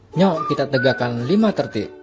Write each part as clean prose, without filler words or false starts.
Nyok kita tegakkan 5 tertib.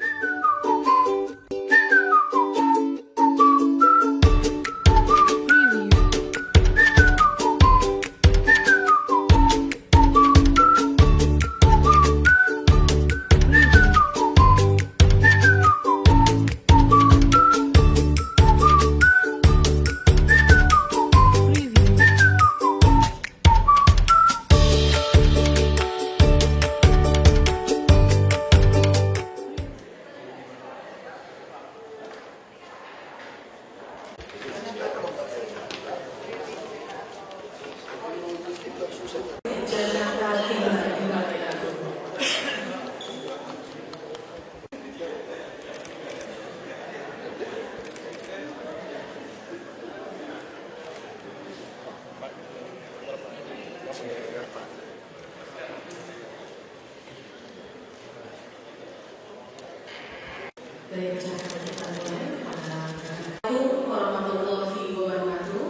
Warahmatullahi wabarakatuh.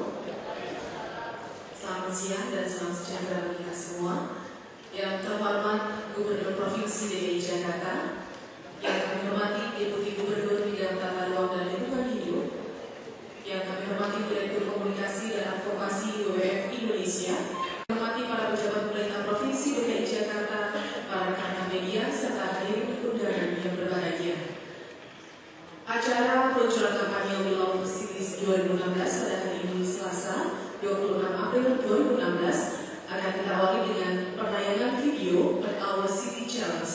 Selamat siang dan salam sejahtera bagi kita semua. Yang terhormat Gubernur Provinsi DKI Jakarta, yang kami hormati Deputi Gubernur Bidang Tata Ruang dan Lingkungan Hidup, yang kami hormati Direktur Komunikasi dan Advokasi WWF Indonesia, yang hormati para pejabat pemerintah Provinsi DKI Jakarta, para rekan media, serta hadirin undangan yang berbahagia. Acara peluncuran kampanye We Love Cities 2016 pada hari ini Selasa 26 April 2016 akan kita awali dengan penayangan video Our City Challenge.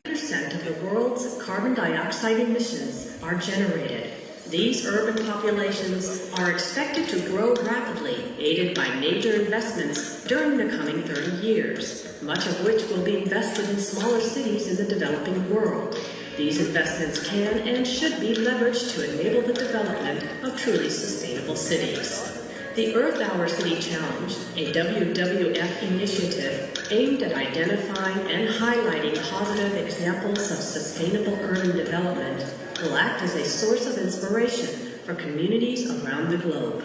10% of the world's carbon dioxide emissions are generated. These urban populations are expected to grow rapidly, aided by major investments during the coming 30 years, much of which will be invested in smaller cities in the developing world. These investments can and should be leveraged to enable the development of truly sustainable cities. The Earth Hour City Challenge, a WWF initiative aimed at identifying and highlighting positive examples of sustainable urban development, will act as a source of inspiration for communities around the globe.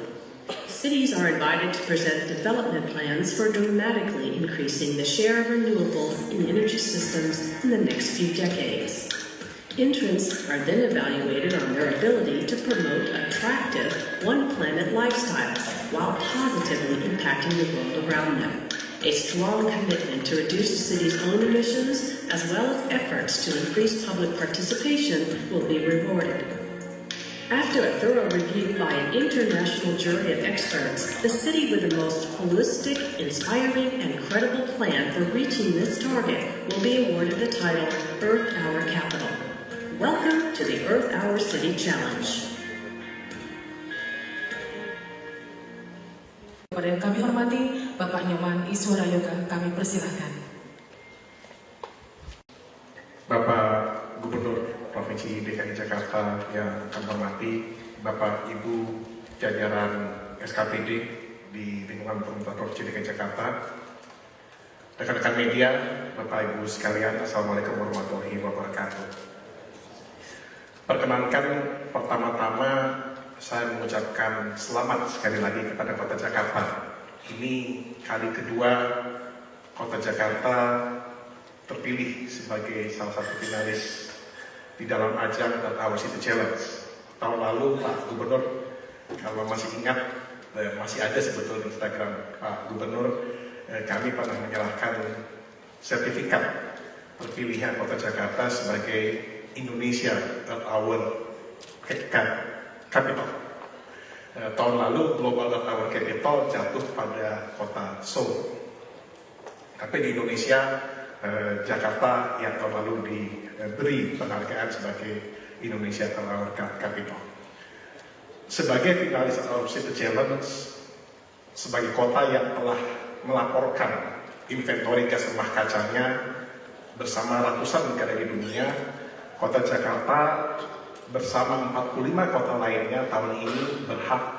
Cities are invited to present development plans for dramatically increasing the share of renewables in energy systems in the next few decades. Entrants are then evaluated on their ability to promote attractive, one-planet lifestyles while positively impacting the world around them. A strong commitment to reduce the city's own emissions, as well as efforts to increase public participation, will be rewarded. After a thorough review by an international jury of experts, the city with the most holistic, inspiring, and credible plan for reaching this target will be awarded the title Earth Hour Capital. Welcome to the Earth Hour City Challenge. Kepada yang kami hormati, Bapak Nyoman Iswara Yoga, kami persilahkan. Bapak Gubernur Provinsi DKI Jakarta yang kami hormati, Bapak Ibu jajaran SKPD di lingkungan pemerintah Provinsi DKI Jakarta, rekan-rekan media, Bapak Ibu sekalian, Assalamualaikum warahmatullahi wabarakatuh. Perkenankan pertama-tama saya mengucapkan selamat sekali lagi kepada Kota Jakarta. Ini kali kedua Kota Jakarta terpilih sebagai salah satu finalis di dalam ajang Our City Challenge. Tahun lalu Pak Gubernur, kalau masih ingat, masih ada sebetulnya di Instagram Pak Gubernur, kami pernah menyerahkan sertifikat perpilihan Kota Jakarta sebagai Indonesia Earth Hour Capital. Tahun lalu Global Earth Hour Capital jatuh pada kota Seoul. Tapi di Indonesia, Jakarta yang tahun lalu diberi penghargaan sebagai Indonesia Earth Hour Capital. Sebagai finalis Our City Challenge, sebagai kota yang telah melaporkan inventory gas rumah kacanya bersama ratusan negara di dunia, Kota Jakarta bersama 45 kota lainnya tahun ini berhak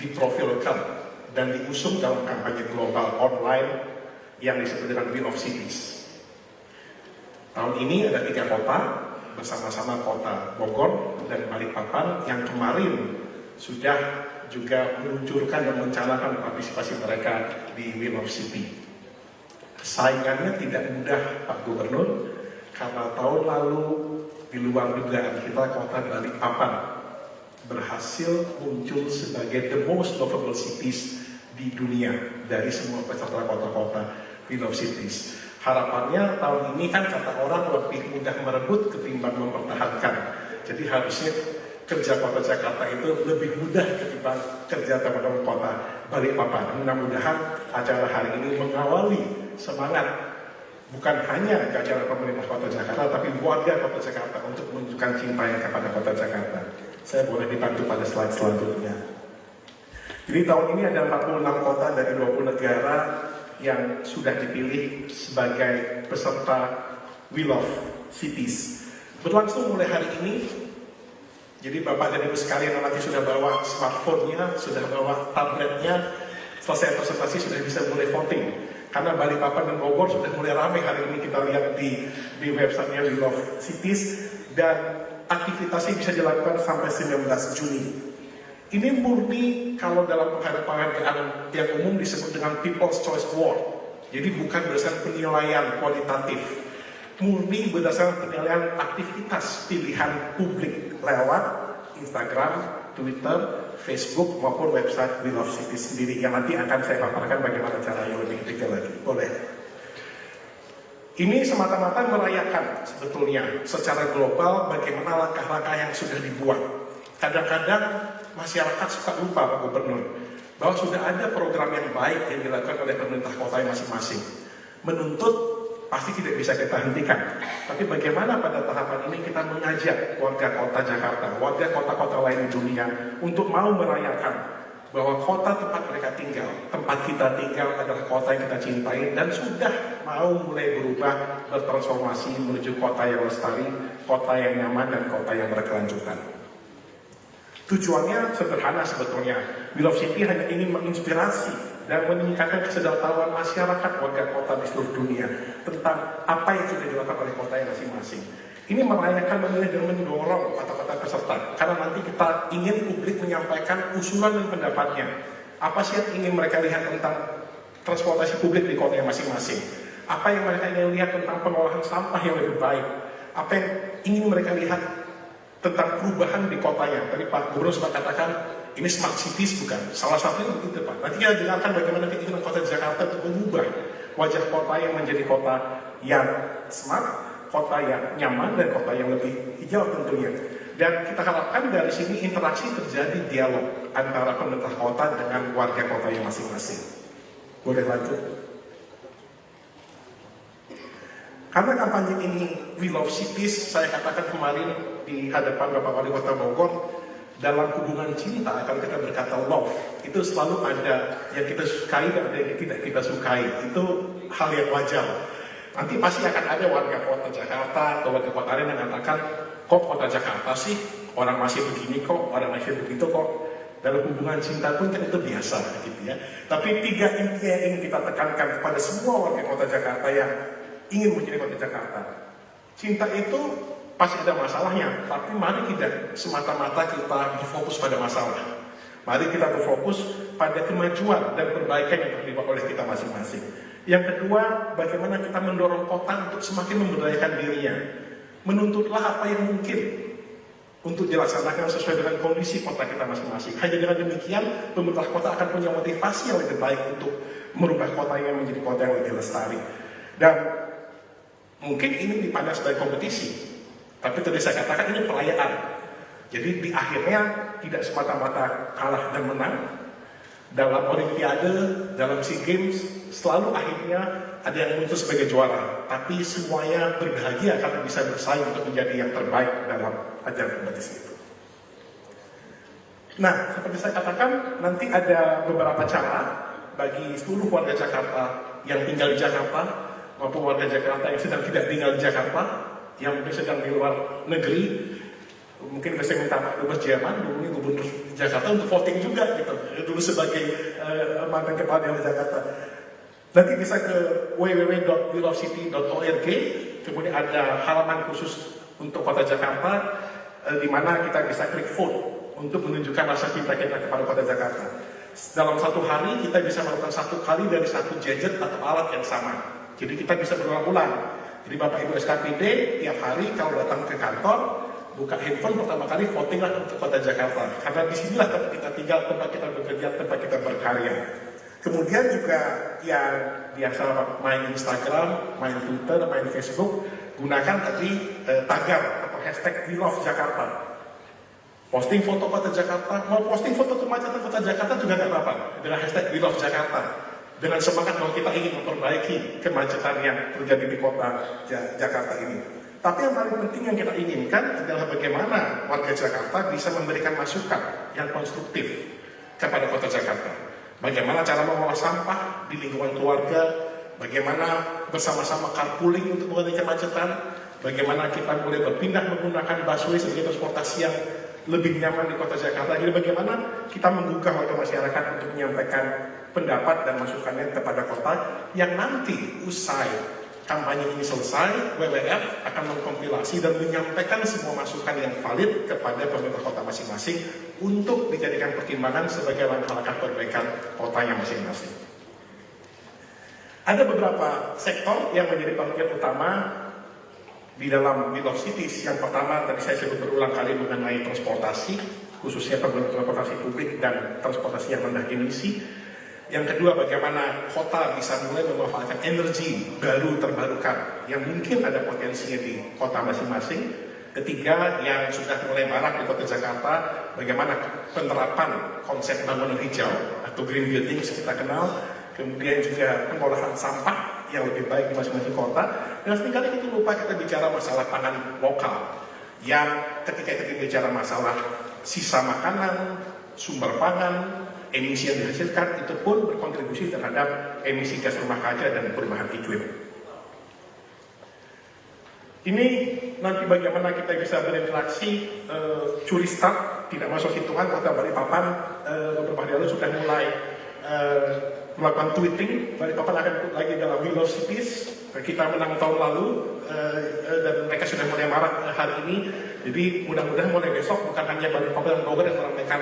diprofilkan dan diusung dalam kampanye global online yang disebut dengan We Love Cities. Tahun ini ada 3 kota bersama-sama kota Bogor dan Balikpapan yang kemarin sudah juga meluncurkan dan mencanakan partisipasi mereka di We Love City. Saingannya tidak mudah, Pak Gubernur, karena tahun lalu di luar dugaan kita kota Balikpapan berhasil muncul sebagai the most lovable cities di dunia dari semua peserta kota-kota Wheel of Cities. Harapannya tahun ini kan kata orang lebih mudah merebut ketimbang mempertahankan. Jadi harusnya kerja kota Jakarta itu lebih mudah ketimbang kerja teman-teman kota Balikpapan. Mudah-mudahan acara hari ini mengawali semangat bukan hanya acara pemerintah kota Jakarta, tapi warga kota Jakarta untuk menunjukkan cintanya kepada kota Jakarta. Saya boleh dibantu pada slide selanjutnya. Jadi tahun ini ada 46 kota dari 20 negara yang sudah dipilih sebagai peserta Wheel of Cities. Berlangsung mulai hari ini. Jadi Bapak dan Ibu sekalian nanti sudah bawa smartphone-nya, sudah bawa tabletnya, selesai presentasi sudah bisa mulai voting. Karena Balikpapan dan Bogor sudah mulai ramai hari ini kita lihat di websitenya Wheel of Cities, dan aktivitasnya bisa dilakukan sampai 19 Juni. Ini murni kalau dalam penghargaan yang umum disebut dengan People's Choice Award. Jadi bukan berdasarkan penilaian kualitatif, murni berdasarkan penilaian aktivitas pilihan publik lewat Instagram, Twitter, Facebook maupun website Wheel of Cities sendiri yang nanti akan saya paparkan bagaimana caranya lebih detail lagi. Boleh. Ini semata-mata merayakan sebetulnya secara global bagaimana langkah-langkah yang sudah dibuat. Kadang-kadang masyarakat suka lupa Pak Gubernur bahwa sudah ada program yang baik yang dilakukan oleh pemerintah kota masing-masing. Menuntut pasti tidak bisa kita hentikan. Tapi bagaimana pada tahapan ini kita mengajak warga kota Jakarta, warga kota-kota lain di dunia untuk mau merayakan bahwa kota tempat mereka tinggal, tempat kita tinggal adalah kota yang kita cintai dan sudah mau mulai berubah, bertransformasi menuju kota yang lestari, kota yang nyaman, dan kota yang berkelanjutan. Tujuannya sederhana sebetulnya. Wheel of City hanya ingin menginspirasi dan meningkatkan kesadaran masyarakat warga kota di seluruh dunia tentang apa yang sudah dilakukan oleh kota yang masing-masing. Ini merayakan, memilih dan mendorong kota-kota peserta. Karena nanti kita ingin publik menyampaikan usulan dan pendapatnya. Apa sih yang ingin mereka lihat tentang transportasi publik di kota yang masing-masing? Apa yang mereka ingin lihat tentang pengolahan sampah yang lebih baik? Apa yang ingin mereka lihat tentang perubahan di kotanya? Tadi Pak Gubernur sempat katakan, ini smart cities bukan? Salah satunya begitu Pak. Nanti kita dengarkan bagaimana keinginan kota Jakarta untuk mengubah wajah kota yang menjadi kota yang smart, kota yang nyaman, dan kota yang lebih hijau tentunya. Dan kita harapkan dari sini interaksi terjadi, dialog antara pemerintah kota dengan warga kota yang masing-masing. Boleh lanjut? Karena kampanye ini Wheel of Cities, saya katakan kemarin di hadapan Bapak Wali Kota Bogor, dalam hubungan cinta akan kita berkata love, itu selalu ada yang kita sukai dan ada yang tidak kita sukai. Itu hal yang wajar. Nanti pasti akan ada warga kota Jakarta atau warga kota lain yang mengatakan, kok kota Jakarta sih, orang masih begini kok, orang masih begitu kok. Dalam hubungan cinta pun kan itu biasa gitu ya. Tapi tiga inti yang ingin kita tekankan kepada semua warga kota Jakarta yang ingin menjadi kota Jakarta. Cinta itu pasti ada masalahnya, tapi mari tidak semata-mata kita berfokus pada masalah. Mari kita berfokus pada kemajuan dan perbaikan yang terlibat oleh kita masing-masing. Yang kedua, bagaimana kita mendorong kota untuk semakin memberdayakan dirinya. Menuntutlah apa yang mungkin untuk dilaksanakan sesuai dengan kondisi kota kita masing-masing. Hanya dengan demikian, pemerintah kota akan punya motivasi yang lebih baik untuk merubah kota yang menjadi kota yang lebih lestari. Dan mungkin ini dipandang sebagai kompetisi, tapi tadi saya katakan ini perayaan. Jadi di akhirnya tidak semata-mata kalah dan menang. Dalam Olimpiade, dalam SEA Games, selalu akhirnya ada yang muncul sebagai juara. Tapi semuanya berbahagia karena bisa bersaing untuk menjadi yang terbaik dalam ajang kompetisi itu. Nah, seperti saya katakan, nanti ada beberapa cara bagi seluruh warga Jakarta yang tinggal di Jakarta, maupun warga Jakarta yang sedang tidak tinggal di Jakarta, yang mungkin sedang di luar negeri. Mungkin saya minta Pak Dubes Jerman, dulu Gubernur Jakarta, untuk voting juga gitu. Dulu sebagai mantan kepala daerah Jakarta. Nanti bisa ke www.wheelofcity.org, kemudian ada halaman khusus untuk kota Jakarta, di mana kita bisa klik vote untuk menunjukkan rasa cinta kita kepada kota Jakarta. Dalam satu hari kita bisa melakukan satu kali dari satu gadget atau alat yang sama. Jadi kita bisa berulang-ulang. Jadi Bapak Ibu SKPD tiap hari kalau datang ke kantor, buka handphone pertama kali votinglah untuk Kota Jakarta. Karena disinilah tempat kita tinggal, tempat kita bekerja, tempat kita berkarya. Kemudian juga yang biasa main Instagram, main Twitter, main Facebook, gunakan tadi tagar atau hashtag We Love Jakarta. Posting foto Kota Jakarta, mau posting foto kemacetan Kota Jakarta juga nggak apa-apa dengan hashtag We Love Jakarta. Dengan semangat bahwa kita ingin memperbaiki kemacetan yang terjadi di kota Jakarta ini. Tapi yang paling penting yang kita inginkan adalah bagaimana warga Jakarta bisa memberikan masukan yang konstruktif kepada Kota Jakarta. Bagaimana cara mengolah sampah di lingkungan keluarga, bagaimana bersama-sama carpooling untuk mengurangi kemacetan, bagaimana kita boleh berpindah menggunakan busway sebagai transportasi yang lebih nyaman di Kota Jakarta. Jadi bagaimana kita menggugah warga masyarakat untuk menyampaikan pendapat dan masukannya kepada kota yang nanti usai kampanye ini selesai, WWF akan mengkompilasi dan menyampaikan semua masukan yang valid kepada pemerintah kota masing-masing untuk dijadikan pertimbangan sebagai langkah-langkah perbaikan kotanya masing-masing. Ada beberapa sektor yang menjadi bagian utama di dalam We Love Cities. Yang pertama, tadi saya sebut berulang kali mengenai transportasi, khususnya penggunaan transportasi publik dan transportasi yang rendah emisi. Yang kedua, bagaimana kota bisa mulai memanfaatkan energi baru terbarukan yang mungkin ada potensinya di kota masing-masing. Ketiga, yang sudah mulai marak di Kota Jakarta, bagaimana penerapan konsep bangunan hijau atau green building kita kenal. Kemudian juga pengolahan sampah yang lebih baik di masing-masing kota. Dan seringkali kita lupa kita bicara masalah pangan lokal. Yang ketika kita bicara masalah sisa makanan, sumber pangan, emisi yang dihasilkan itu pun berkontribusi terhadap emisi gas rumah kaca dan perubahan iklim. Ini nanti bagaimana kita bisa berinteraksi, curi start, tidak masuk hitungan. Kota Balikpapan beberapa hari lalu sudah mulai melakukan tweeting. Balikpapan akan ikut lagi dalam We Love Cities. Kita menang tahun lalu dan mereka sudah mulai marak hari ini. Jadi mudah-mudahan mulai besok bukan hanya Balikpapan dan Bogor yang meramaikan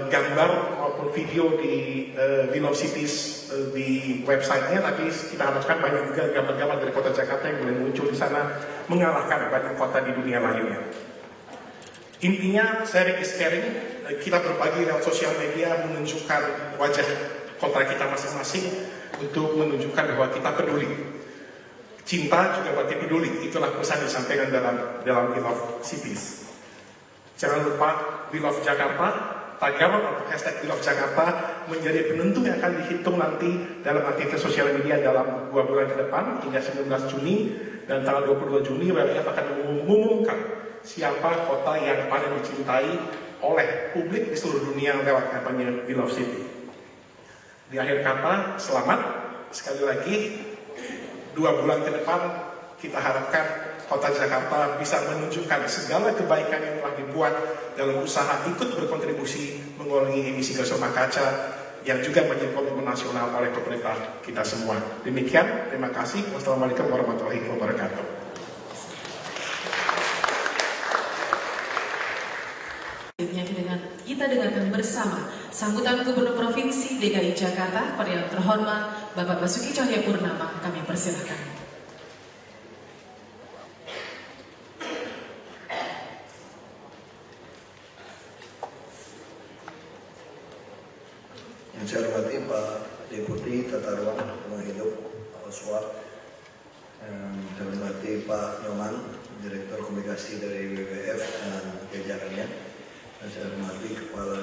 gambar maupun video di We Love Cities di websitenya, tapi kita harapkan banyak juga gambar-gambar dari Kota Jakarta yang boleh muncul di sana mengalahkan banyak kota di dunia lainnya. Intinya sharing is caring, kita berbagi lewat sosial media menunjukkan wajah kota kita masing-masing untuk menunjukkan bahwa kita peduli. Cinta juga berarti peduli, itulah pesan disampaikan dalam We Love Cities. Jangan lupa We Love Jakarta. Tagar atau hashtag We Love Jakarta menjadi penentu yang akan dihitung nanti dalam aktivitas sosial media dalam 2 bulan ke depan hingga 19 Juni dan tanggal 22 Juni WWF akan mengumumkan siapa kota yang paling dicintai oleh publik di seluruh dunia lewat kampanye We Love City. Di akhir kata, selamat sekali lagi. 2 bulan ke depan kita harapkan Kota Jakarta bisa menunjukkan segala kebaikan yang telah dibuat dalam usaha ikut berkontribusi mengurangi emisi gas rumah kaca yang juga menjadi komitmen nasional oleh pemerintah kita semua. Demikian, terima kasih. Wassalamualaikum warahmatullahi wabarakatuh. Kita dengarkan bersama sambutan Gubernur Provinsi DKI Jakarta pada yang terhormat Bapak Basuki Cahayapurnama. Kami persilakan. Yang saya hormati Pak Deputi Tata Ruang Lingkungan Hidup Pak Oswald, yang saya hormati Pak Nyoman, Direktur Komunikasi dari WWF dan jajarannya, dan saya hormati Kepala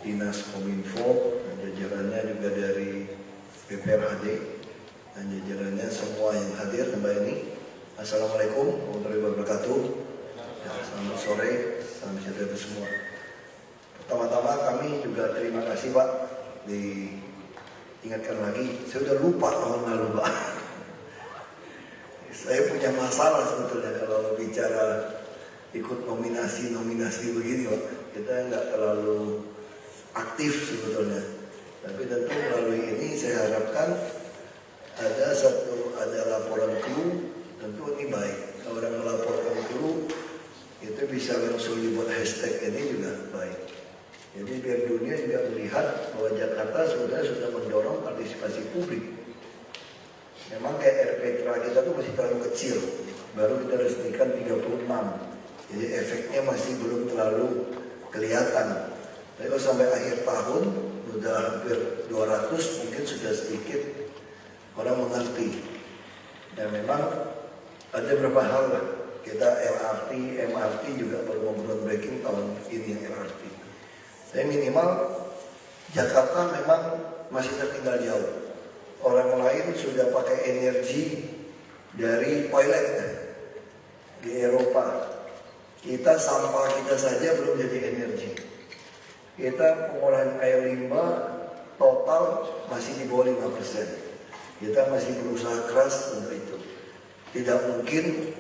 Dinas Kominfo dan jajarannya, juga dari BPRHD dan jajarannya, semua yang hadir tempat ini. Assalamualaikum warahmatullahi wabarakatuh. Ya, selamat sore, salam sejahtera semua. Pertama-tama kami juga terima kasih Pak, diingatkan lagi, saya sudah lupa tahun lalu Pak. Saya punya masalah sebetulnya kalau bicara ikut nominasi begini Pak. Kita nggak terlalu aktif sebetulnya. Tapi tentu melalui ini saya harapkan ada laporan clue, tentu ini baik. Kalau orang melaporkan clue, itu bisa langsung dibuat hashtag ini juga baik. Jadi biar dunia juga melihat bahwa Jakarta sudah mendorong partisipasi publik. Memang kayak RPTRA kita tuh masih terlalu kecil, baru kita resmikan 36, jadi efeknya masih belum terlalu kelihatan. Tapi kalau sampai akhir tahun udah hampir 200, mungkin sudah sedikit orang mengerti. Dan memang ada beberapa hal lah. Kita MRT juga baru mau groundbreaking tahun ini yang LRT. Tapi minimal Jakarta memang masih tertinggal jauh. Orang lain sudah pakai energi dari toilet di Eropa. Kita sampah kita saja belum jadi energi. Kita pengolahan air limbah total masih di bawah 5%. Kita masih berusaha keras untuk itu. Tidak mungkin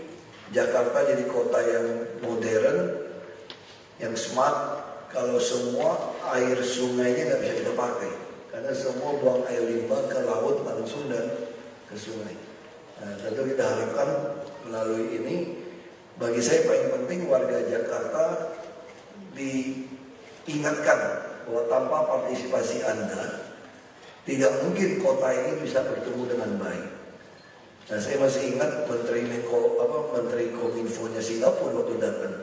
Jakarta jadi kota yang modern, yang smart, kalau semua air sungainya nggak bisa kita pakai. Karena semua buang air limbah ke laut langsung dan ke sungai. Nah, tentu kita harapkan melalui ini, bagi saya paling penting warga Jakarta diingatkan bahwa tanpa partisipasi Anda, tidak mungkin kota ini bisa bertumbuh dengan baik. Nah, saya masih ingat Menteri Kominfo-nya Singapura waktu datang.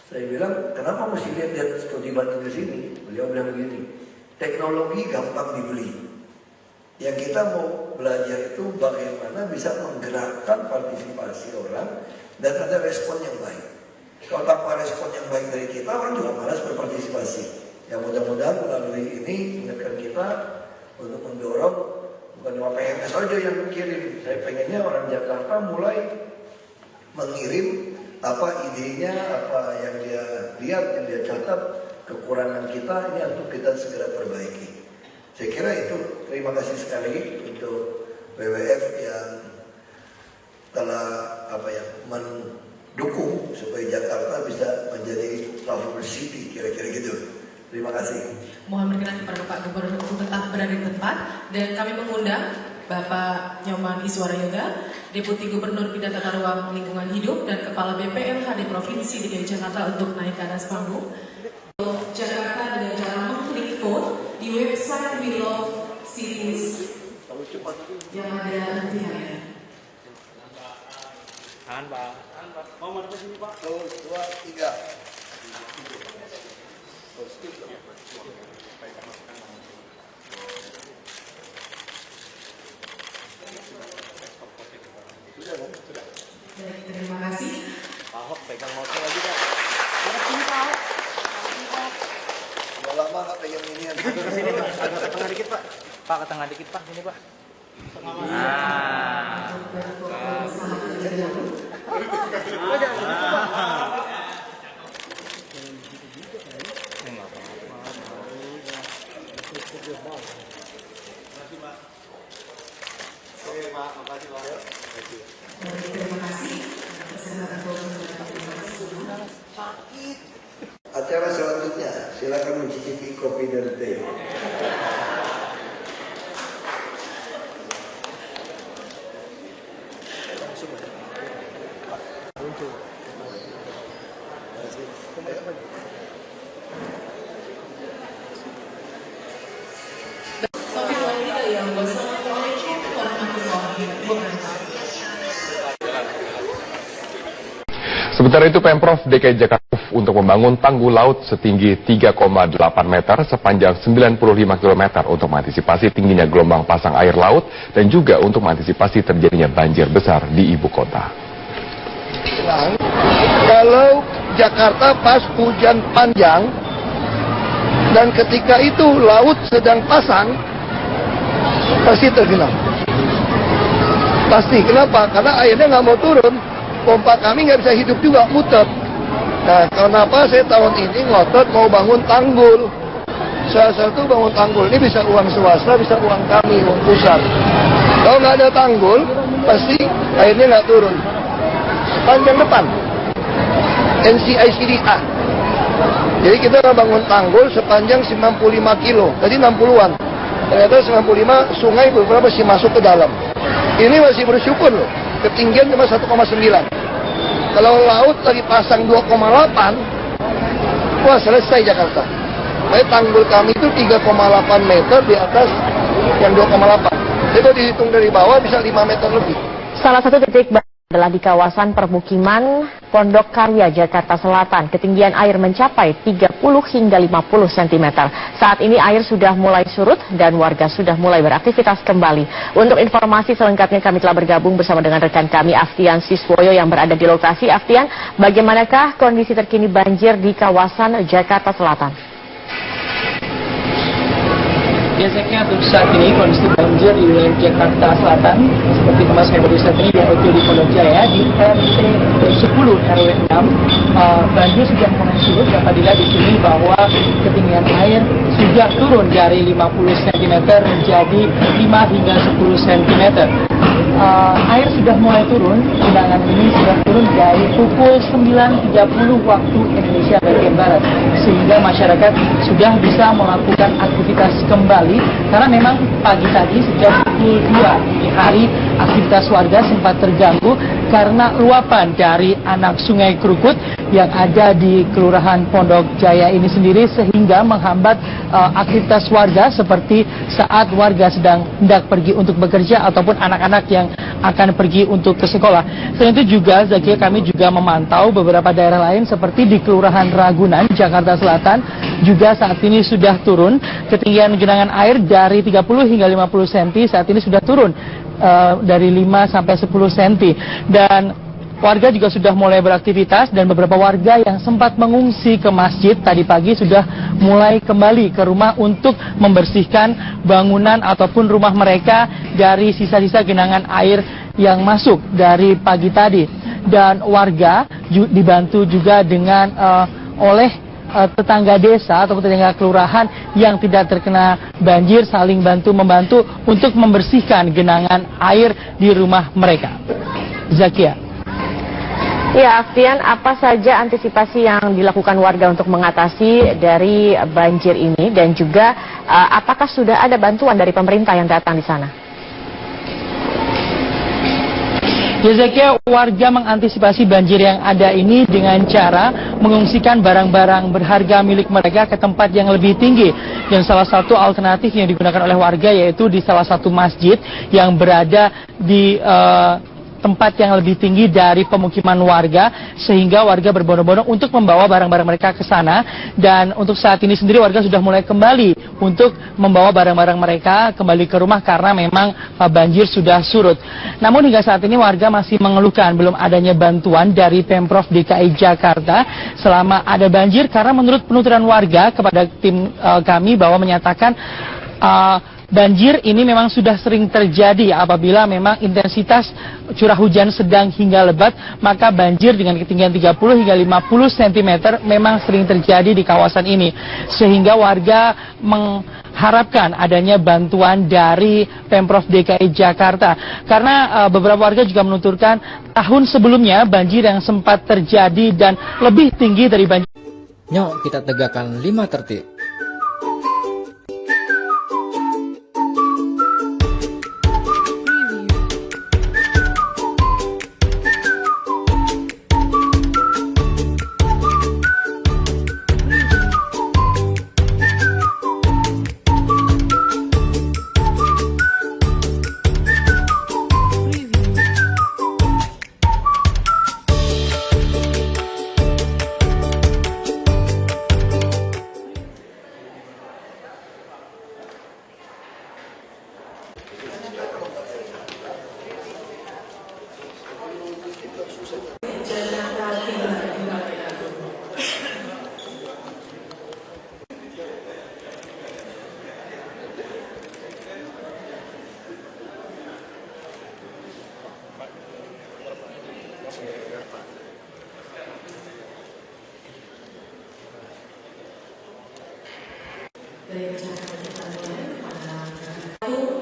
Saya bilang, kenapa mesti lihat studi banding ke sini? Beliau bilang begini, teknologi gampang dibeli. Yang kita mau belajar itu bagaimana bisa menggerakkan partisipasi orang dan ada respon yang baik. Kalau tanpa respon yang baik dari kita, orang juga malas berpartisipasi. Yang mudah-mudahan melalui ini ingatkan kita untuk mendorong. Bukan cuma PNS saja yang mengirim. Saya pengennya orang Jakarta mulai mengirim apa idenya, apa yang dia lihat, yang dia catat, kekurangan kita ini untuk kita segera perbaiki. Saya kira itu. Terima kasih sekali untuk WWF yang telah mendukung supaya Jakarta bisa menjadi Lovable City, kira-kira gitu. Terima kasih. Mohon berkenan kepada Pak Gubernur untuk tetap berada di tempat, dan kami mengundang Bapak Nyoman Iswara Yoga, Deputi Gubernur Bidang Tata Ruang Lingkungan Hidup dan Kepala BPLHD Provinsi DKI Jakarta untuk naik ke atas panggung. Jakarta dengan cara mengklik vote di website We Love Cities yang ada nantinya. Tahan, Pak. Mau mana sini, Pak? 1, 2, 3. Terima kasih. Pak Ahok pegang motor lagi, Pak. Mana sini, Pak Ahok? Udah lama nggak pegang ini. Agak ke sini, Pak. Agak ke tengah dikit, Pak. Pak, ke tengah dikit, Pak. Sini, Pak. Terima kasih. Acara selanjutnya, silakan mencicipi kopi dan teh. Sementara itu Pemprov DKI Jakarta untuk membangun tanggul laut setinggi 3,8 meter sepanjang 95 km untuk mengantisipasi tingginya gelombang pasang air laut dan juga untuk mengantisipasi terjadinya banjir besar di ibu kota. Kalau Jakarta pas hujan panjang dan ketika itu laut sedang pasang, pasti tergenang. Pasti. Kenapa? Karena airnya nggak mau turun. Pompa kami nggak bisa hidup juga, muter. Nah, kenapa saya tahun ini ngotot mau bangun tanggul? Salah satu bangun tanggul ini bisa uang swasta, bisa uang kami, uang pusat. Kalau nggak ada tanggul, pasti airnya nggak turun. Sepanjang depan, NCICDA. Jadi kita bangun tanggul sepanjang 95 kilo, tadi 60-an. Ternyata 95 sungai beberapa masih masuk ke dalam. Ini masih bersyukur loh, ketinggian cuma 1,9. Kalau laut lagi pasang 2,8, wah selesai Jakarta. Tanggul kami itu 3,8 meter di atas yang 2,8. Itu dihitung dari bawah bisa 5 meter lebih. Salah satu titik adalah di kawasan permukiman Pondok Karya, Jakarta Selatan. Ketinggian air mencapai 30 hingga 50 cm. Saat ini air sudah mulai surut dan warga sudah mulai beraktivitas kembali. Untuk informasi selengkapnya kami telah bergabung bersama dengan rekan kami Aftian Siswoyo yang berada di lokasi. Aftian, bagaimanakah kondisi terkini banjir di kawasan Jakarta Selatan? Biasanya untuk saat ini kondisi banjir di wilayah Jakarta Selatan seperti tempat saya baru saat ini yaitu di Pondok Jaya di RT 10 RW 6 banjir sudah mulai surut apabila di sini bahwa ketinggian air sudah turun dari 50 cm menjadi 5 hingga 10 cm. Air sudah mulai turun, genangan ini sudah turun dari pukul 9.30 waktu Indonesia bagian Barat, sehingga masyarakat sudah bisa melakukan aktivitas kembali, karena memang pagi tadi sejak pukul 2 dini hari aktivitas warga sempat terganggu karena luapan dari anak sungai Krukut yang ada di Kelurahan Pondok Jaya ini sendiri, sehingga menghambat aktivitas warga seperti saat warga sedang hendak pergi untuk bekerja ataupun anak-anak yang akan pergi untuk ke sekolah. Selain itu juga, Zakia, kami juga memantau beberapa daerah lain seperti di Kelurahan Ragunan, Jakarta Selatan, juga saat ini sudah turun. Ketinggian genangan air dari 30 hingga 50 cm saat ini sudah turun dari 5 sampai 10 cm. Dan warga juga sudah mulai beraktivitas dan beberapa warga yang sempat mengungsi ke masjid tadi pagi sudah mulai kembali ke rumah untuk membersihkan bangunan ataupun rumah mereka dari sisa-sisa genangan air yang masuk dari pagi tadi. Dan warga dibantu juga dengan oleh tetangga desa atau tetangga kelurahan yang tidak terkena banjir saling bantu-membantu untuk membersihkan genangan air di rumah mereka. Zakia. Ya, Aftian, apa saja antisipasi yang dilakukan warga untuk mengatasi dari banjir ini, dan juga apakah sudah ada bantuan dari pemerintah yang datang di sana? Ya, Zakia, warga mengantisipasi banjir yang ada ini dengan cara mengungsikan barang-barang berharga milik mereka ke tempat yang lebih tinggi. Dan salah satu alternatif yang digunakan oleh warga yaitu di salah satu masjid yang berada di tempat yang lebih tinggi dari pemukiman warga, sehingga warga berbondong-bondong untuk membawa barang-barang mereka ke sana. Dan untuk saat ini sendiri warga sudah mulai kembali untuk membawa barang-barang mereka kembali ke rumah karena memang banjir sudah surut. Namun hingga saat ini warga masih mengeluhkan belum adanya bantuan dari Pemprov DKI Jakarta selama ada banjir, karena menurut penuturan warga kepada tim kami bahwa menyatakan banjir ini memang sudah sering terjadi apabila memang intensitas curah hujan sedang hingga lebat, maka banjir dengan ketinggian 30 hingga 50 cm memang sering terjadi di kawasan ini. Sehingga warga mengharapkan adanya bantuan dari Pemprov DKI Jakarta. Karena beberapa warga juga menuturkan tahun sebelumnya banjir yang sempat terjadi dan lebih tinggi dari banjir. Nyok, kita tegakkan 5 tertib.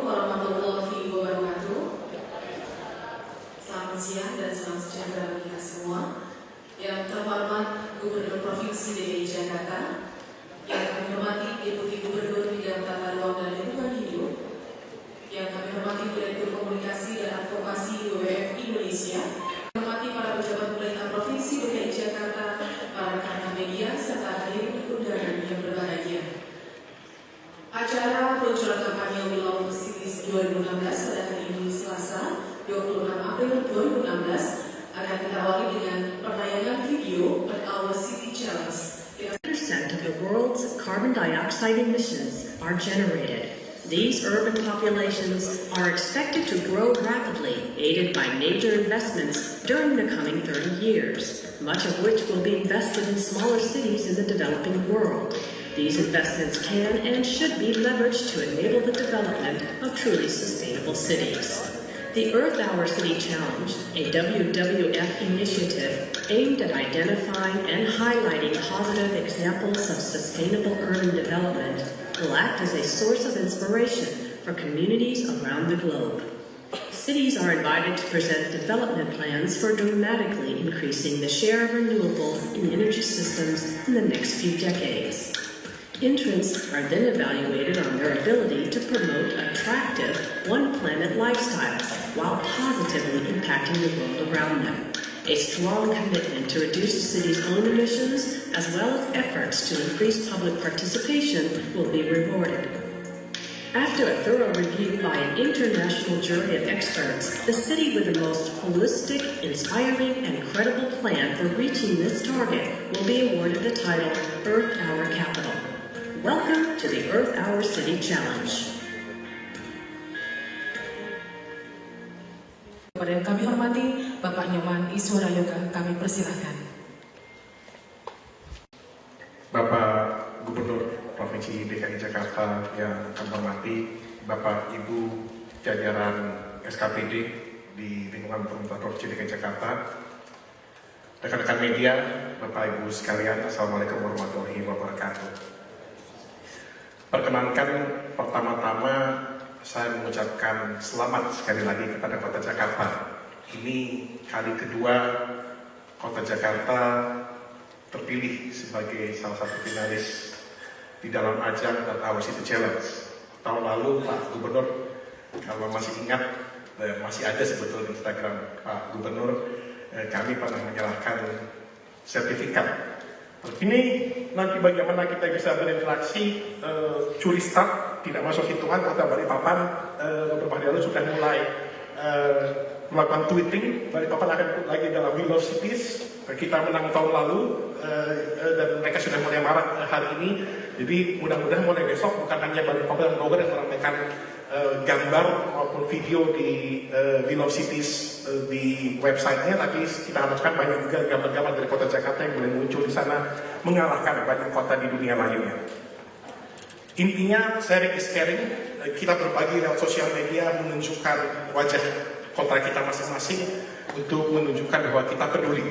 Warahmatullahi wabarakatuh. Selamat siang dan salam sejahtera bagi kita semua. Yang terhormat Gubernur Provinsi DKI Jakarta, yang kami hormati Deputi Gubernur Bidang Tata Ruang dan Lingkungan Hidup, yang kami hormati Direktur Komunikasi dan Advokasi WWF Indonesia, hormati para pejabat pemerintah Provinsi DKI Jakarta, para rekan media, serta hadirin undangan yang berbahagia. Acara peluncuran kampanye Willow Cities 2016 April 2016 akan kita awali dengan pertayangan video Earth Hour City Challenge. 10% of the world's carbon dioxide emissions are generated. These urban populations are expected to grow rapidly, aided by major investments during the coming 30 years, much of which will be invested in smaller cities in the developing world. These investments can and should be leveraged to enable the development of truly sustainable cities. The Earth Hour City Challenge, a WWF initiative aimed at identifying and highlighting positive examples of sustainable urban development, will act as a source of inspiration for communities around the globe. Cities are invited to present development plans for dramatically increasing the share of renewables in energy systems in the next few decades. Entrants are then evaluated on their ability to promote attractive, one-planet lifestyles while positively impacting the world around them. A strong commitment to reduce the city's own emissions, as well as efforts to increase public participation, will be rewarded. After a thorough review by an international jury of experts, the city with the most holistic, inspiring, and credible plan for reaching this target will be awarded the title Earth Hour Capital. Welcome to the Earth Hour City Challenge. Kepada yang kami hormati, Bapak Nyoman Iswara Yoga, kami persilahkan. Bapak Gubernur Provinsi DKI Jakarta yang kami hormati, Bapak Ibu jajaran SKPD di lingkungan pemerintah Provinsi DKI Jakarta, rekan-rekan media, Bapak Ibu sekalian, Assalamualaikum warahmatullahi wabarakatuh. Perkenankan pertama-tama saya mengucapkan selamat sekali lagi kepada Kota Jakarta. Ini kali kedua Kota Jakarta terpilih sebagai salah satu finalis di dalam ajang Earth Hour City Challenge. Tahun lalu Pak Gubernur, kalau masih ingat, masih ada sebetulnya Instagram Pak Gubernur, kami pernah menyerahkan sertifikat. Ini nanti bagaimana kita bisa berinteraksi, curi start, tidak masuk hitungan, Kota Balikpapan beberapa hari lalu sudah mulai melakukan tweeting. Balikpapan akan ikut lagi dalam We Love Cities. Kita menang tahun lalu dan mereka sudah mulai marak hari ini. Jadi mudah-mudahan mulai besok bukan hanya Balikpapan dan Bogor yang meramaikan gambar maupun video di We Love Cities di websitenya, tapi kita harapkan banyak juga gambar-gambar dari Kota Jakarta yang boleh muncul di sana mengalahkan banyak kota di dunia lainnya. Intinya sharing is caring, kita berbagi lewat sosial media menunjukkan wajah kota kita masing-masing untuk menunjukkan bahwa kita peduli.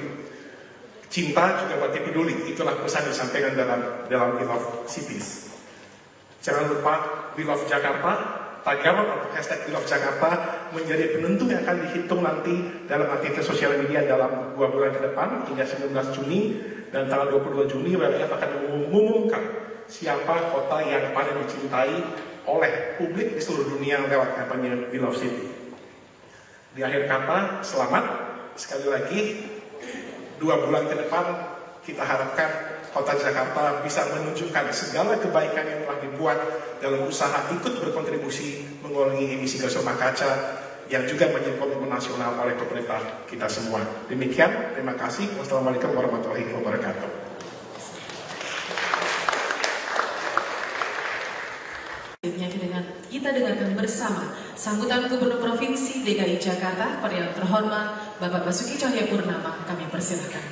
Cinta juga berarti peduli, itulah pesan disampaikan dalam We Love Cities. Jangan lupa We Love Jakarta, tagar atau hashtag We Love Jakarta menjadi penentu yang akan dihitung nanti dalam aktivitas sosial media dalam 2 bulan ke depan hingga 19 Juni dan tanggal 22 Juni WWF akan mengumumkan siapa kota yang paling dicintai oleh publik di seluruh dunia lewat kampanye We Love City. Di akhir kata, selamat sekali lagi. 2 bulan ke depan kita harapkan Kota Jakarta bisa menunjukkan segala kebaikan yang telah dibuat dalam usaha ikut berkontribusi mengurangi emisi gas rumah kaca yang juga menjadi komitmen nasional oleh pemerintah kita semua. Demikian, terima kasih. Wassalamualaikum warahmatullahi wabarakatuh. Kita dengarkan bersama sambutan Gubernur Provinsi DKI Jakarta pada yang terhormat Bapak Basuki Cahayapurnama. Kami persilakan.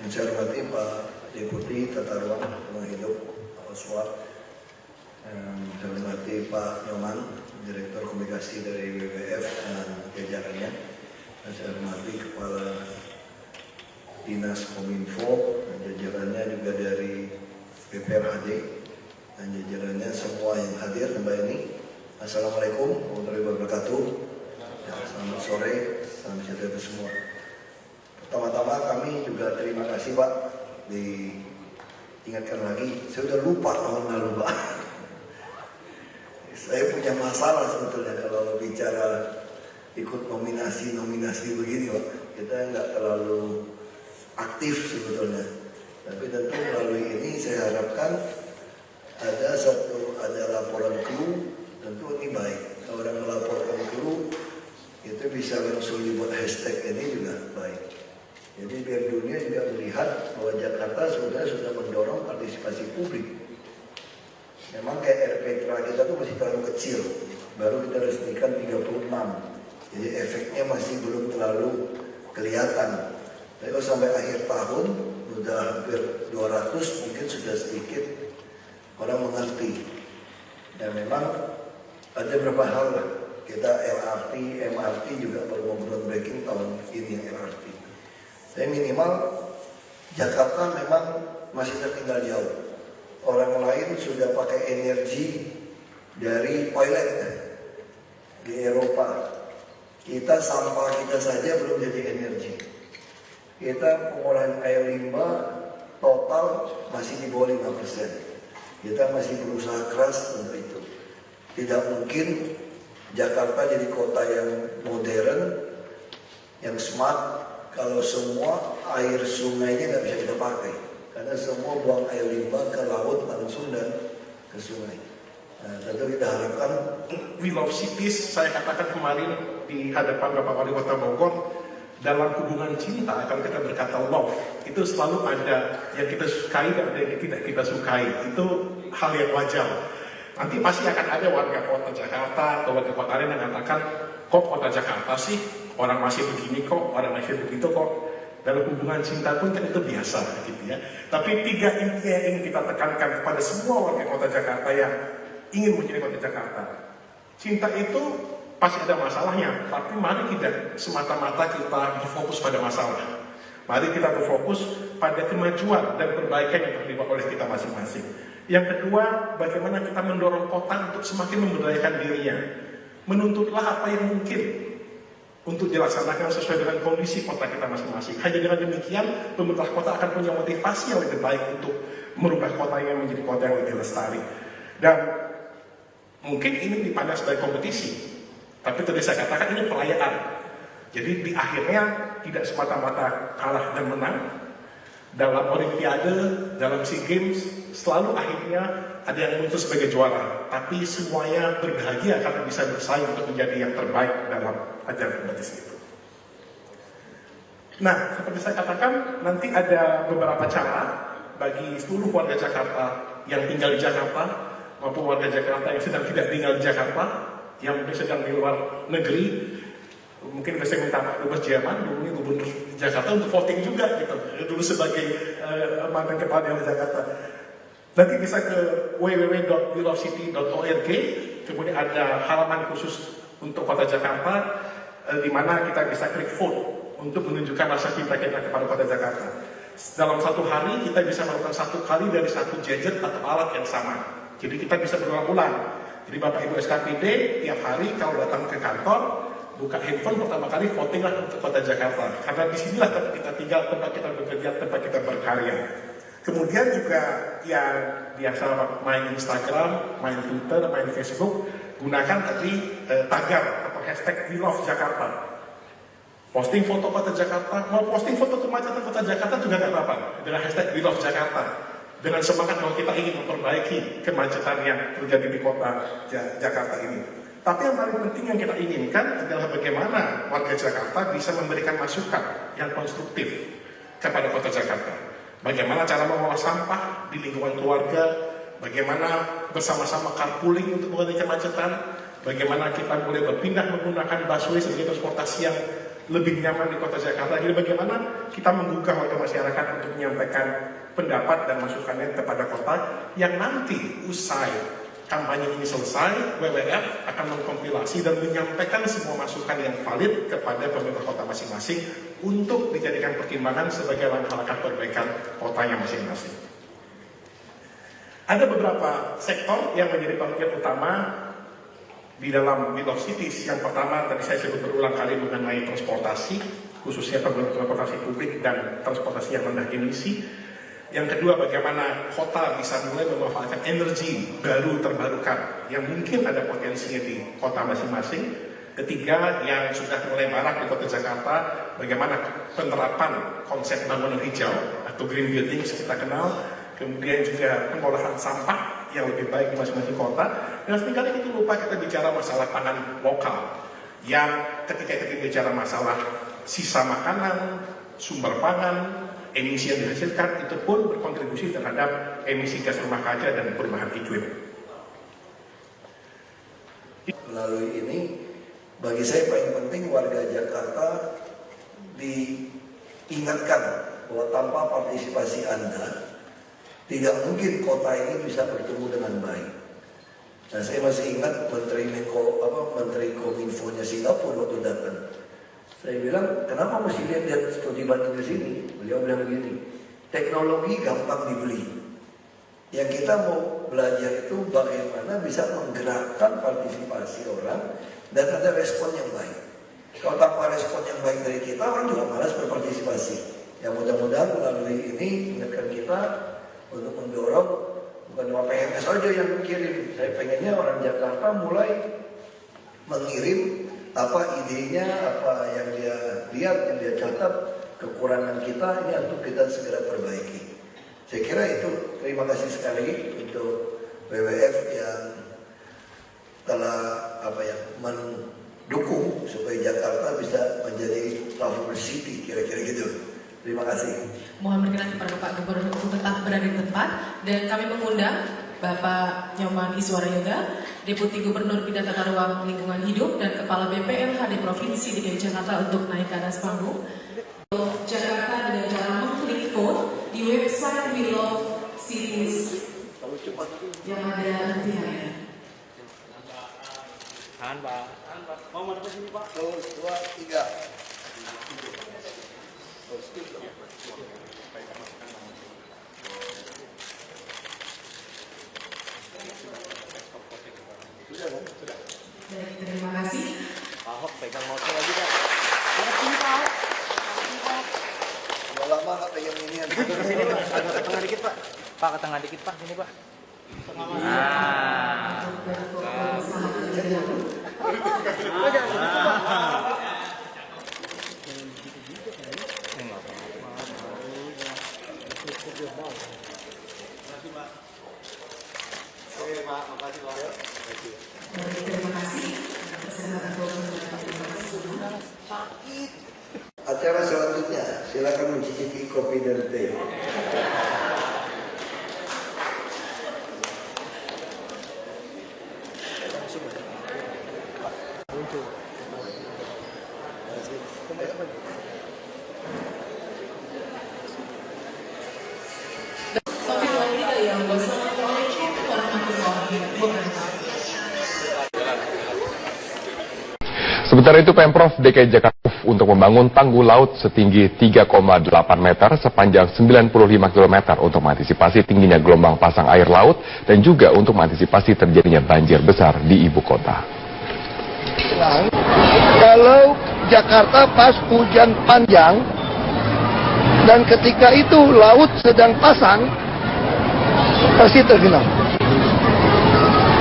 Yang saya hormati Pak Deputi Tata Ruang Lingkungan Hidup Oswald, saya hormati Pak Nyoman, Direktur Komunikasi dari WWF dan jajarannya, dan saya hormati Kepala Dinas Kominfo dan jajarannya, juga dari PPRHD dan jajarannya, semua yang hadir mbak ini. Assalamualaikum warahmatullahi wabarakatuh. Ya, selamat sore, salam sejahtera semua. Pertama-tama kami juga terima kasih Pak, diingatkan lagi, saya sudah lupa tahun lalu Pak. Saya punya masalah sebetulnya kalau bicara ikut nominasi begini Pak. Kita nggak terlalu aktif sebetulnya. Tapi tentu melalui ini saya harapkan ada laporan kru, tentu ini baik. Kalau orang melaporkan kru itu bisa langsung dibuat hashtag ini juga baik. Jadi biar dunia juga melihat bahwa Jakarta sudah mendorong partisipasi publik. Memang kayak RPTRA kita tuh masih terlalu kecil, baru kita resmikan 36. Jadi efeknya masih belum terlalu kelihatan. Tapi kalau sampai akhir tahun sudah hampir 200, mungkin sudah sedikit orang mengerti. Dan memang ada beberapa hal lah. Kita LRT, MRT juga baru mau groundbreaking tahun ini yang LRT. Tapi minimal Jakarta memang masih tertinggal jauh. Orang lain sudah pakai energi dari toilet di Eropa. Kita sampah kita saja belum jadi energi. Kita pengolahan air limbah total masih di bawah 5%. Kita masih berusaha keras untuk itu. Tidak mungkin Jakarta jadi kota yang modern, yang smart, kalau semua air sungainya nggak bisa kita pakai. Karena semua buang air limbah ke laut langsung dan ke sungai. Nah, tentu kita harapkan We Love Cities, saya katakan kemarin di hadapan Bapak Wali Kota Bogor, dalam hubungan cinta, kalau kita berkata love, itu selalu ada yang kita sukai dan ada yang tidak kita sukai. Itu hal yang wajar. Nanti pasti akan ada warga kota Jakarta atau warga kota lain yang mengatakan, kok kota Jakarta sih, orang masih begini kok, orang masih begitu kok. Dalam hubungan cinta pun kan itu biasa gitu ya. Tapi 3 inti yang ingin kita tekankan kepada semua warga kota Jakarta yang ingin menjadi kota Jakarta. Cinta itu pasti ada masalahnya, tapi mari tidak semata-mata kita berfokus pada masalah. Mari kita berfokus pada kemajuan dan perbaikan yang terlibat oleh kita masing-masing. Yang kedua, bagaimana kita mendorong kota untuk semakin memberdayakan dirinya. Menuntutlah apa yang mungkin untuk dilaksanakan sesuai dengan kondisi kota kita masing-masing. Hanya dengan demikian, pemerintah kota akan punya motivasi yang lebih baik untuk merubah kota yang menjadi kota yang lebih lestari. Dan mungkin ini dipandang sebagai kompetisi, tapi tadi saya katakan ini perayaan. Jadi di akhirnya tidak semata-mata kalah dan menang. Dalam Olimpiade, dalam SEA Games, selalu akhirnya ada yang muncul sebagai juara. Tapi semuanya berbahagia karena bisa bersaing untuk menjadi yang terbaik dalam ajang kompetisi itu. Nah, seperti saya katakan, nanti ada beberapa cara bagi seluruh warga Jakarta yang tinggal di Jakarta, maupun warga Jakarta yang sedang tidak tinggal di Jakarta, yang mungkin sedang di luar negeri. Mungkin saya minta Pak Dubes Jerman, dulu Gubernur Jakarta, untuk voting juga gitu. Dulu sebagai mantan kepala daerah Jakarta. Nanti bisa ke www.welovecity.org, kemudian ada halaman khusus untuk kota Jakarta, di mana kita bisa klik vote untuk menunjukkan rasa cinta kita kepada kota Jakarta. Dalam satu hari kita bisa melakukan 1 kali dari 1 gadget atau alat yang sama. Jadi kita bisa berulang-ulang. Jadi Bapak Ibu SKPD tiap hari kalau datang ke kantor, buka handphone pertama kali votinglah untuk kota Jakarta. Karena disinilah tempat kita tinggal, tempat kita bekerja, tempat kita berkarya. Kemudian juga yang biasa main Instagram, main Twitter, main Facebook, gunakan tadi tagar atau hashtag We Love Jakarta. Posting foto kota Jakarta, mau posting foto kemacetan kota Jakarta juga nggak apa-apa dengan hashtag We Love Jakarta. Dengan semangat bahwa kita ingin memperbaiki kemacetan yang terjadi di kota Jakarta ini. Tapi yang paling penting yang kita inginkan adalah bagaimana warga Jakarta bisa memberikan masukan yang konstruktif kepada kota Jakarta. Bagaimana cara mengolah sampah di lingkungan keluarga, bagaimana bersama-sama carpooling untuk mengurangi kemacetan, bagaimana kita boleh berpindah menggunakan busway sebagai transportasi yang lebih nyaman di kota Jakarta. Jadi bagaimana kita menggugah warga masyarakat untuk menyampaikan pendapat dan masukannya kepada kota yang nanti usai kampanye ini selesai, WWF akan mengkompilasi dan menyampaikan semua masukan yang valid kepada pemerintah kota masing-masing untuk dijadikan pertimbangan sebagai langkah-langkah perbaikan kotanya masing-masing. Ada beberapa sektor yang menjadi perhatian utama di dalam We Love Cities. Yang pertama, tadi saya sebut berulang kali mengenai transportasi, khususnya transportasi publik dan transportasi yang rendah emisi. Yang kedua, bagaimana kota bisa mulai memanfaatkan energi baru terbarukan yang mungkin ada potensinya di kota masing-masing. Ketiga, yang sudah mulai marak di Kota Jakarta, bagaimana penerapan konsep bangunan hijau atau green building kita kenal, kemudian juga pengolahan sampah yang lebih baik di masing-masing kota. Dan seringkali kita lupa kita bicara masalah pangan lokal, yang ketika kita bicara masalah sisa makanan, sumber pangan, emisi yang dihasilkan, itu pun berkontribusi terhadap emisi gas rumah kaca dan perubahan iklim. Melalui ini, bagi saya paling penting warga Jakarta diingatkan bahwa tanpa partisipasi Anda, tidak mungkin kota ini bisa bertumbuh dengan baik. Nah, saya masih ingat Menteri Kominfo-nya Singapura waktu datang. Saya bilang, kenapa mesti lihat seperti Bandung di sini? Beliau bilang begini, teknologi gampang dibeli. Yang kita mau belajar itu bagaimana bisa menggerakkan partisipasi orang dan ada respon yang baik. Kalau tanpa respon yang baik dari kita, orang juga malas berpartisipasi. Yang mudah-mudahan melalui ini ingatkan kita untuk mendorong, bukan cuma PNS saja yang mengirim. Saya pengennya orang Jakarta mulai mengirim apa idenya, apa yang dia lihat, yang dia catat, kekurangan kita ini untuk kita segera perbaiki. Saya kira itu. Terima kasih sekali untuk WWF yang telah mendukung supaya Jakarta bisa menjadi flower city, kira-kira gitu. Terima kasih. Mohon berkenan kepada Pak Gubernur untuk tetap berada di tempat, dan kami mengundang Bapak Nyoman Iswara Yoga, Deputi Gubernur Bidang Tata Ruang Lingkungan Hidup dan Kepala BPLHD Provinsi DKI Jakarta untuk naik ke atas panggung. Jakarta dengan cara mengklik vote di website We Love Cities yang ada nantinya. Tahan, Pak. Mau masuk ke sini, Pak? 1, 2, 3. Baik, terima kasih. Ahok pegang mouse lagi, Pak. Masuk sini, Pak. Udah lama nggak pegang ini. Ke sini, Pak. Agak ke tengah dikit, Pak. Pak, ke tengah dikit, Pak. Sini, Pak. Acara selanjutnya, silakan mencicipi kopi dan teh. Sementara itu Pemprov DKI Jakarta untuk membangun tanggul laut setinggi 3,8 meter sepanjang 95 km untuk mengantisipasi tingginya gelombang pasang air laut dan juga untuk mengantisipasi terjadinya banjir besar di ibu kota. Kalau Jakarta pas hujan panjang dan ketika itu laut sedang pasang, pasti tergenang.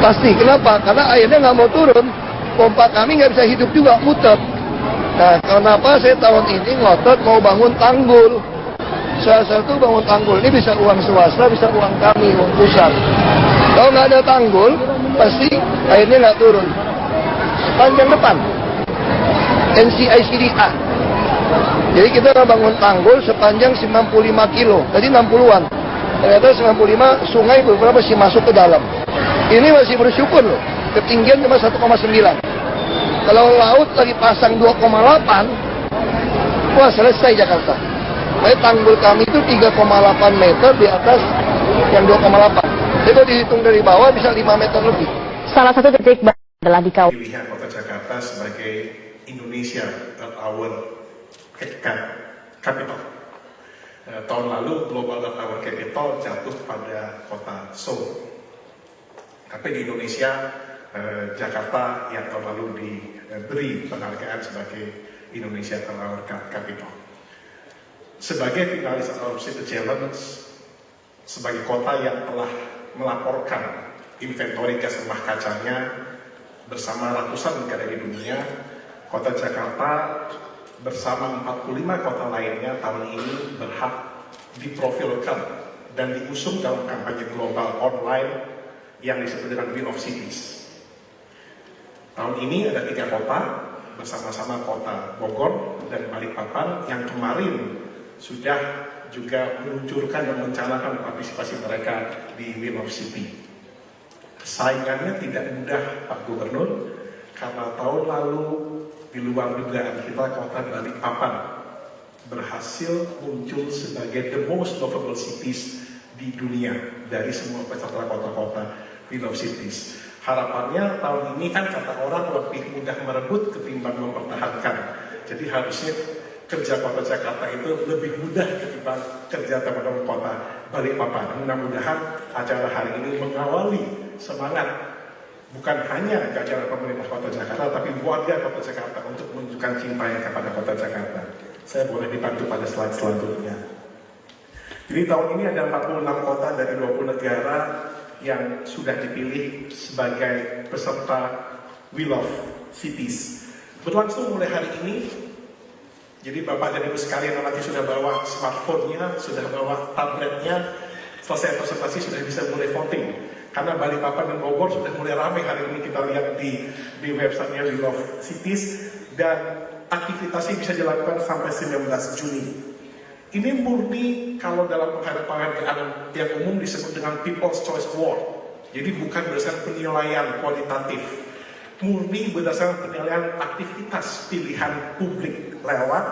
Pasti. Kenapa? Karena airnya nggak mau turun. Pompa kami nggak bisa hidup juga, muter. Nah, kenapa saya tahun ini ngotot mau bangun tanggul? Salah satu bangun tanggul ini bisa uang swasta, bisa uang kami, uang pusat. Kalau nggak ada tanggul, pasti airnya nggak turun. Sepanjang depan, NCICDA. Jadi kita bangun tanggul sepanjang 95 kilo, tadi 60-an. Ternyata 95 sungai beberapa masih masuk ke dalam. Ini masih bersyukur loh. Ketinggian cuma 1,9. Kalau laut lagi pasang 2,8, wah selesai Jakarta. Jadi tanggul kami itu 3,8 meter di atas yang 2,8. Jadi kalau dihitung dari bawah bisa 5 meter lebih. Salah satu titik adalah di kawasan. Pilihan Kota Jakarta sebagai Indonesia Earth Hour Capital. Tahun lalu Global Earth Hour Capital jatuh pada kota Seoul. Tapi di Indonesia, Jakarta yang tahun lalu diberi penghargaan sebagai Indonesia Earth Hour Capital. Sebagai finalis Our City Challenge, sebagai kota yang telah melaporkan inventory gas rumah kacanya bersama ratusan negara di dunia, Kota Jakarta bersama 45 kota lainnya tahun ini berhak diprofilkan dan diusung dalam kampanye global online yang disebut dengan Wheel of Cities. Tahun ini ada 3 kota bersama-sama kota Bogor dan Balikpapan yang kemarin sudah juga meluncurkan dan mencanakan partisipasi mereka di Wheel of City. Saingannya tidak mudah, Pak Gubernur, karena tahun lalu di luar dugaan kita kota Balikpapan berhasil muncul sebagai the most lovable cities di dunia dari semua peserta kota-kota Wheel of Cities. Harapannya tahun ini kan kata orang lebih mudah merebut ketimbang mempertahankan. Jadi harusnya kerja Kota Jakarta itu lebih mudah ketimbang kerja teman-teman Kota Balikpapan. Mudah-mudahan acara hari ini mengawali semangat bukan hanya jajaran pemerintah Kota Jakarta, tapi warga Kota Jakarta untuk menunjukkan cintanya kepada Kota Jakarta. Saya boleh dibantu pada slide selanjutnya. Jadi tahun ini ada 46 kota dari 20 negara yang sudah dipilih sebagai peserta Wheel of Cities. Berlangsung mulai hari ini. Jadi Bapak dan Ibu sekalian nanti sudah bawa smartphone-nya, sudah bawa tabletnya, selesai presentasi sudah bisa mulai voting. Karena Balikpapan dan Bogor sudah mulai ramai hari ini kita lihat di websitenya Wheel of Cities, dan aktivitasnya bisa dilakukan sampai 19 Juni. Ini murni kalau dalam penghargaan yang umum disebut dengan People's Choice Award. Jadi bukan berdasarkan penilaian kualitatif, murni berdasarkan penilaian aktivitas pilihan publik lewat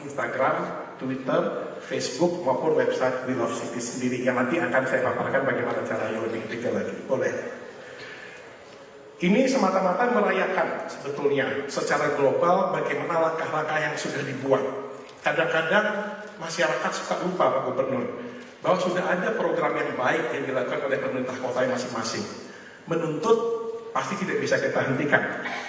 Instagram, Twitter, Facebook maupun website Wheel of Cities sendiri yang nanti akan saya paparkan bagaimana caranya lebih detail lagi. Boleh. Ini semata-mata merayakan sebetulnya secara global bagaimana langkah-langkah yang sudah dibuat. Kadang-kadang masyarakat suka lupa, Pak Gubernur, bahwa sudah ada program yang baik yang dilakukan oleh pemerintah kota masing-masing. Menuntut pasti tidak bisa kita hentikan.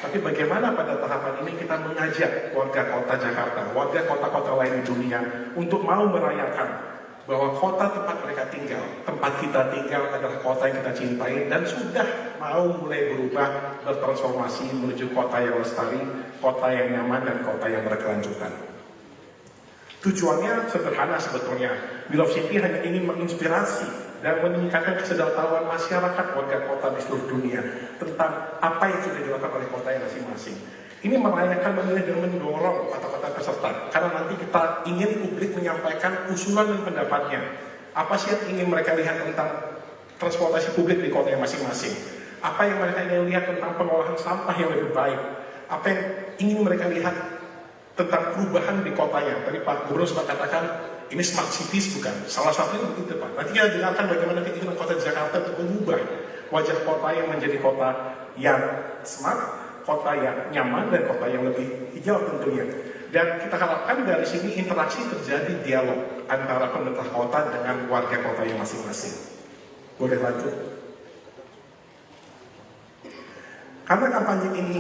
Tapi bagaimana pada tahapan ini kita mengajak warga kota Jakarta, warga kota-kota lain di dunia untuk mau merayakan bahwa kota tempat mereka tinggal, tempat kita tinggal adalah kota yang kita cintai dan sudah mau mulai berubah, bertransformasi menuju kota yang lestari, kota yang nyaman, dan kota yang berkelanjutan. Tujuannya sederhana sebetulnya. Wheel of City hanya ingin menginspirasi dan meningkatkan kesadaran masyarakat warga kota di seluruh dunia tentang apa yang sudah dilakukan oleh kota yang masing-masing. Ini merayakan, memilih dan mendorong kata-kata peserta, karena nanti kita ingin publik menyampaikan usulan dan pendapatnya. Apa sih yang ingin mereka lihat tentang transportasi publik di kota yang masing-masing? Apa yang mereka ingin lihat tentang pengolahan sampah yang lebih baik? Apa yang ingin mereka lihat tentang perubahan di kotanya? Tadi Pak Gubernur sempat katakan ini smart cities, bukan? Salah satunya begitu Pak. Nanti kita dengarkan bagaimana keinginan kota Jakarta untuk mengubah wajah kota yang menjadi kota yang smart, kota yang nyaman, dan kota yang lebih hijau tentunya. Dan kita harapkan dari sini interaksi terjadi, dialog antara pemerintah kota dengan warga kota yang masing-masing. Boleh lanjut? Karena kampanye ini